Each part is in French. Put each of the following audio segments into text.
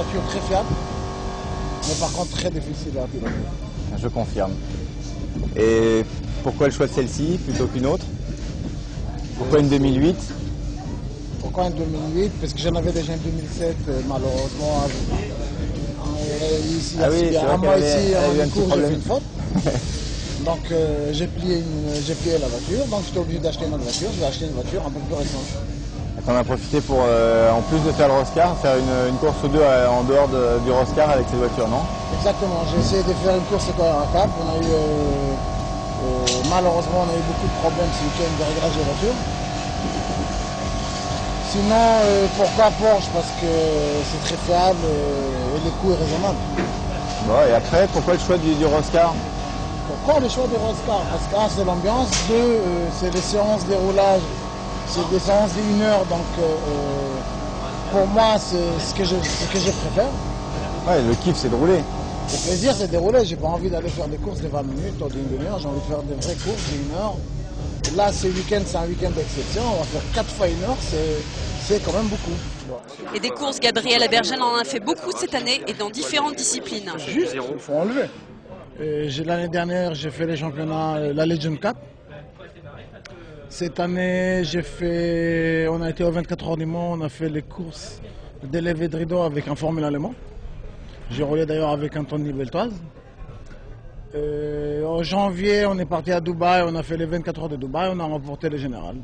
voiture très fiable, mais par contre très difficile à piloter. Je confirme. Et pourquoi le choix de celle-ci plutôt qu'une autre? Pourquoi une 2008? Pourquoi une 2008? Parce que j'en avais déjà une 2007, malheureusement. Ici, Ah oui, à moi ici, en en cours, j'ai fait une faute. Donc j'ai plié la voiture, donc j'étais obligé d'acheter une autre voiture. Je vais acheter une voiture un peu plus récente. On a profité pour, en plus de faire le Roscar, faire une course ou deux en dehors du Roscar avec cette voiture, non? Exactement, j'ai essayé de faire une course à Cap. On a eu, malheureusement, on a eu beaucoup de problèmes ce week-end de réglage de voiture. Sinon, pourquoi Porsche? Parce que c'est très fiable et le coût est raisonnable. Bon, et après, pourquoi le choix du Roscar? Pourquoi le choix du Roscar? Parce que c'est l'ambiance, deux, c'est les séances de roulage, c'est des séances de 1 heure, donc pour moi, c'est ce que je préfère. Ouais, le kiff, c'est de rouler. Le plaisir, c'est de rouler. J'ai pas envie d'aller faire des courses de 20 minutes ou d'une demi-heure, j'ai envie de faire des vraies courses de 1 heure. Là, ce week-end, c'est un week-end d'exception. On va faire 4 fois 1 heure, c'est quand même beaucoup. Et des courses, Gabriel Abergel en a fait beaucoup cette année et dans différentes disciplines. Juste, il faut enlever. L'année dernière, j'ai fait les championnats, la Legend Cup. Cette année, on a été aux 24 heures du Mans, on a fait les courses de levée de rideau avec un Formule allemand. J'ai roulé d'ailleurs avec Anthony Beltoise. En janvier, on est parti à Dubaï, on a fait les 24 heures de Dubaï, on a remporté les générales.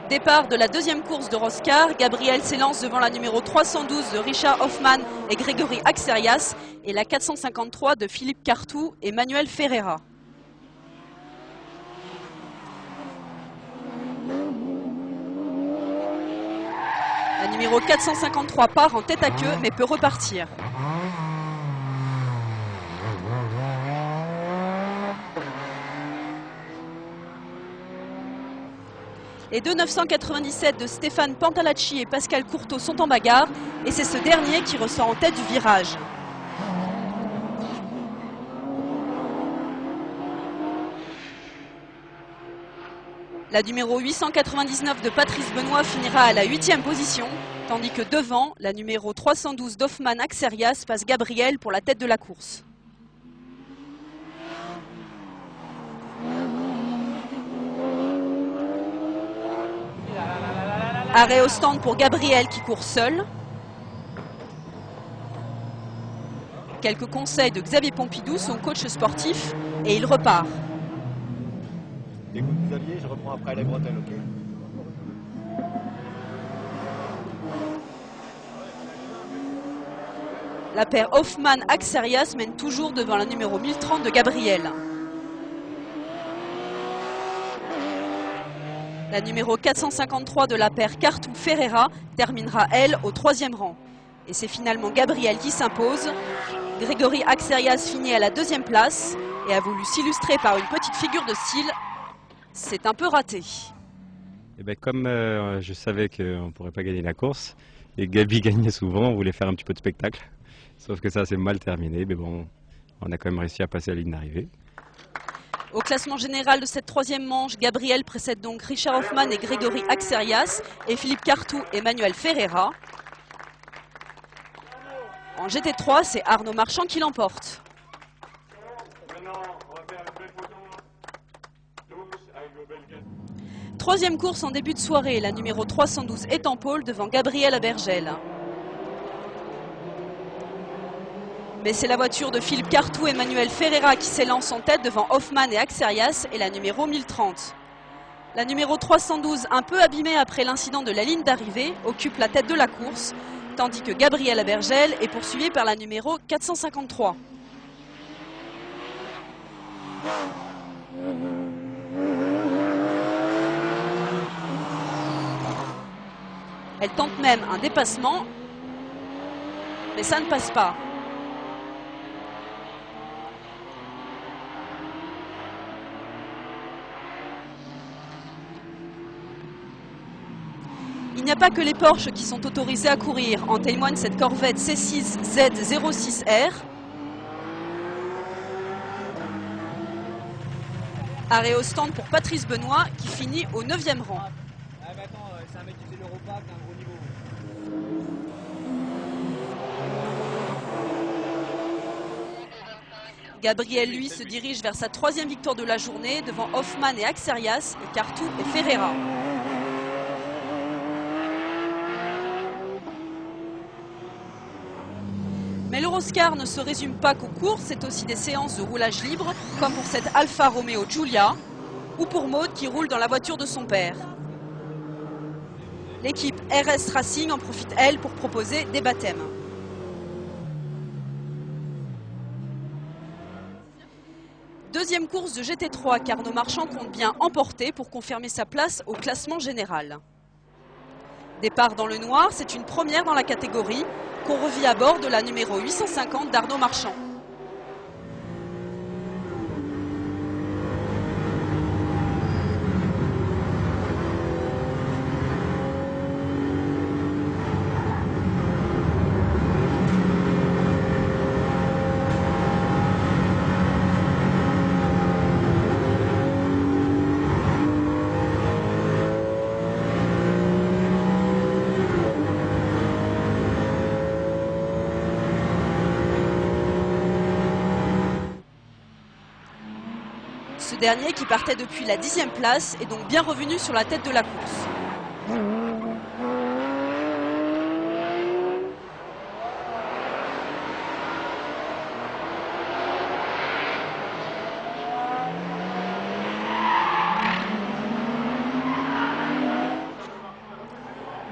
Départ de la deuxième course de Roscar, Gabriel s'élance devant la numéro 312 de Richard Hoffman et Grégory Axerias et la 453 de Philippe Cartou et Manuel Ferreira. La numéro 453 part en tête à queue mais peut repartir. Les deux 997 de Stéphane Pantalacci et Pascal Courteau sont en bagarre et c'est ce dernier qui ressort en tête du virage. La numéro 899 de Patrice Benoît finira à la 8e position, tandis que devant, la numéro 312 d'Hoffman Axerias passe Gabriel pour la tête de la course. Arrêt au stand pour Gabriel qui court seul. Quelques conseils de Xavier Pompidou, son coach sportif, et il repart. Écoute Xavier, je reprends après les bretelles, ok? La paire Hoffman-Axerias mène toujours devant la numéro 1030 de Gabriel. La numéro 453 de la paire Cartou-Ferreira terminera, elle, au 3e rang. Et c'est finalement Gabriel qui s'impose. Grégory Axerias finit à la 2e place et a voulu s'illustrer par une petite figure de style. C'est un peu raté. Et ben comme je savais qu'on ne pourrait pas gagner la course, et Gabi gagnait souvent, on voulait faire un petit peu de spectacle. Sauf que ça s'est mal terminé, mais bon, on a quand même réussi à passer la ligne d'arrivée. Au classement général de cette 3e manche, Gabriel précède donc Richard Hoffman et Grégory Axerias et Philippe Cartou et Manuel Ferreira. En GT3, c'est Arnaud Marchand qui l'emporte. Troisième course en début de soirée, la numéro 312 est en pôle devant Gabriel Abergel. Mais c'est la voiture de Philippe Cartou et Manuel Ferreira qui s'élance en tête devant Hoffman et Axerias et la numéro 1030. La numéro 312, un peu abîmée après l'incident de la ligne d'arrivée, occupe la tête de la course, tandis que Gabriel Abergel est poursuivi par la numéro 453. Elle tente même un dépassement, mais ça ne passe pas. Il n'y a pas que les Porsche qui sont autorisés à courir. En témoigne cette Corvette C6 Z06R. Arrêt au stand pour Patrice Benoît qui finit au 9e rang. Ah mais attends, c'est un mec qui fait l'Europa, qui a un gros niveau. Gabriel, lui, se dirige vers sa 3e victoire de la journée devant Hoffmann et Axerias, et Cartou et Ferreira. Mais l'Euroscar ne se résume pas qu'aux courses, c'est aussi des séances de roulage libre, comme pour cette Alfa Romeo Giulia, ou pour Maud qui roule dans la voiture de son père. L'équipe RS Racing en profite, elle, pour proposer des baptêmes. Deuxième course de GT3 qu'Arnaud Marchand compte bien emporter pour confirmer sa place au classement général. Départ dans le noir, c'est une première dans la catégorie qu'on revit à bord de la numéro 850 d'Arnaud Marchand. Ce dernier, qui partait depuis la 10e place, est donc bien revenu sur la tête de la course.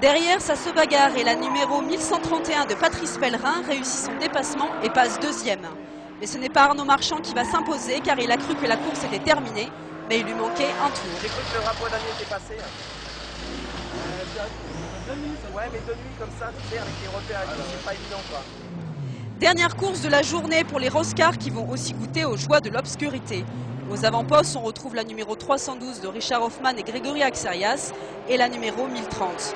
Derrière, ça se bagarre et la numéro 1131 de Patrice Pellerin réussit son dépassement et passe 2e. Mais ce n'est pas Arnaud Marchand qui va s'imposer car il a cru que la course était terminée, mais il lui manquait un tour. J'ai cru que le rapport dernier était passé. Ouais, mais de nuit comme ça, tu sais, avec les repères, c'est pas évident quoi. Dernière course de la journée pour les Roscars qui vont aussi goûter aux joies de l'obscurité. Aux avant-postes, on retrouve la numéro 312 de Richard Hoffmann et Grégory Axerias et la numéro 1030.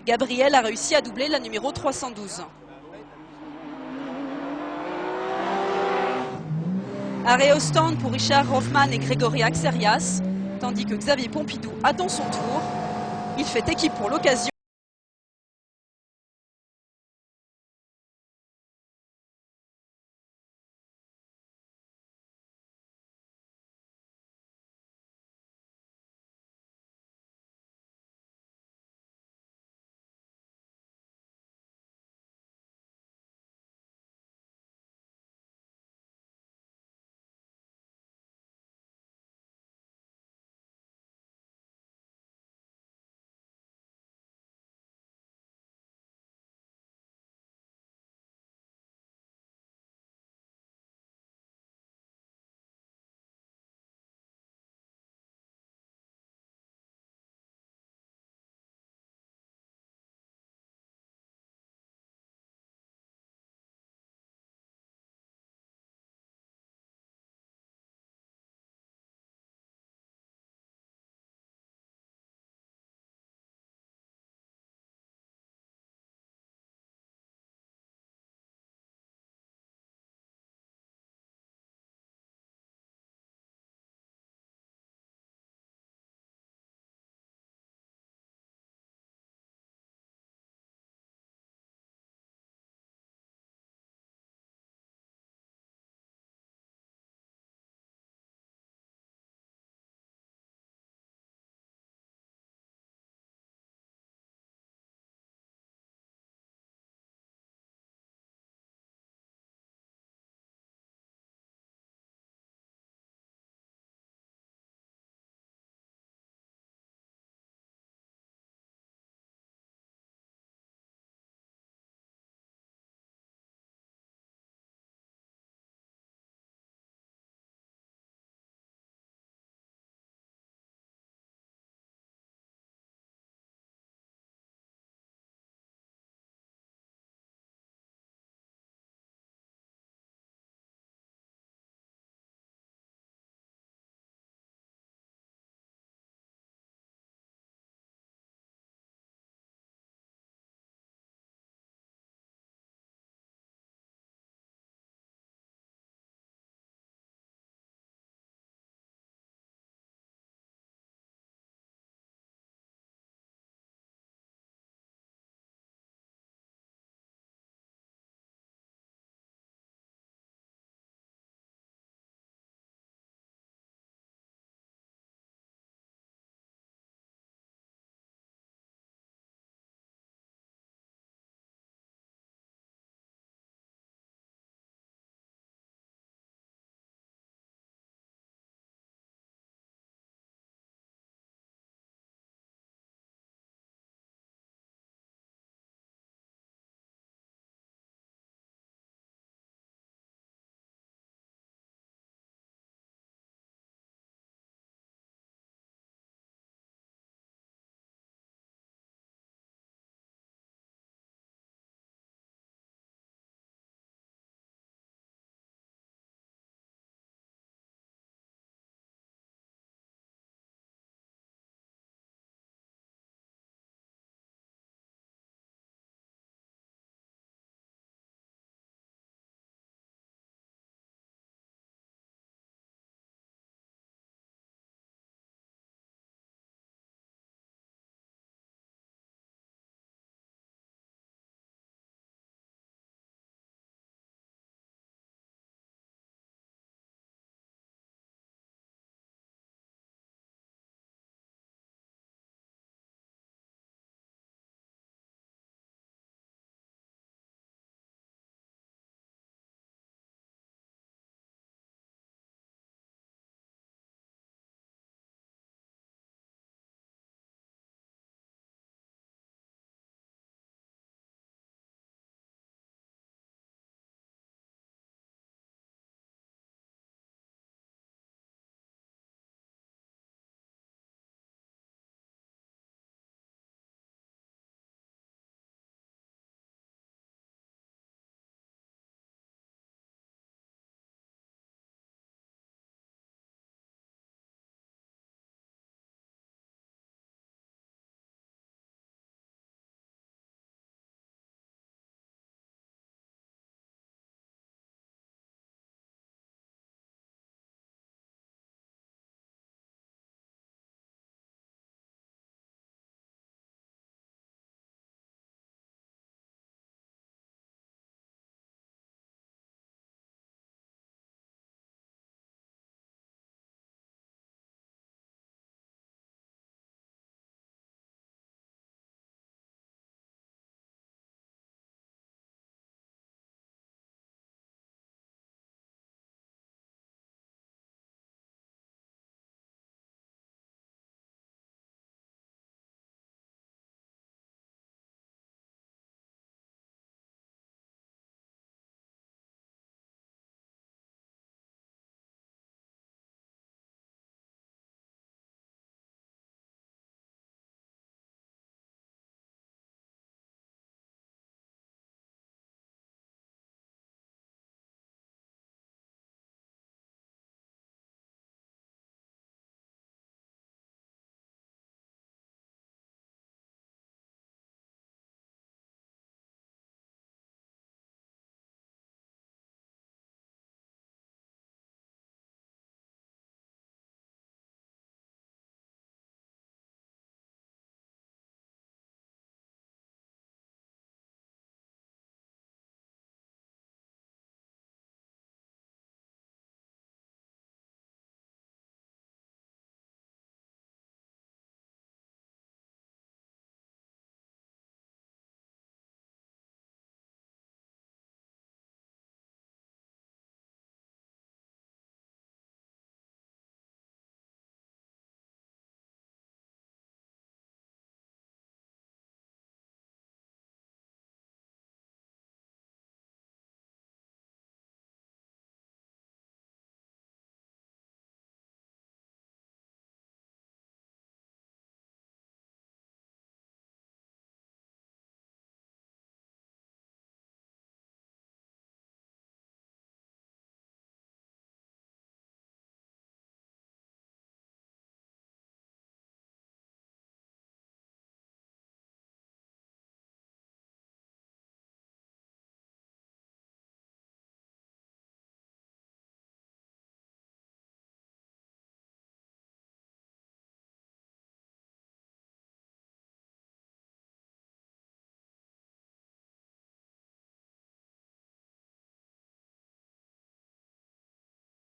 Gabriel a réussi à doubler la numéro 312. Arrêt au stand pour Richard Hoffmann et Grégory Axerias, tandis que Xavier Pompidou attend son tour. Il fait équipe pour l'occasion.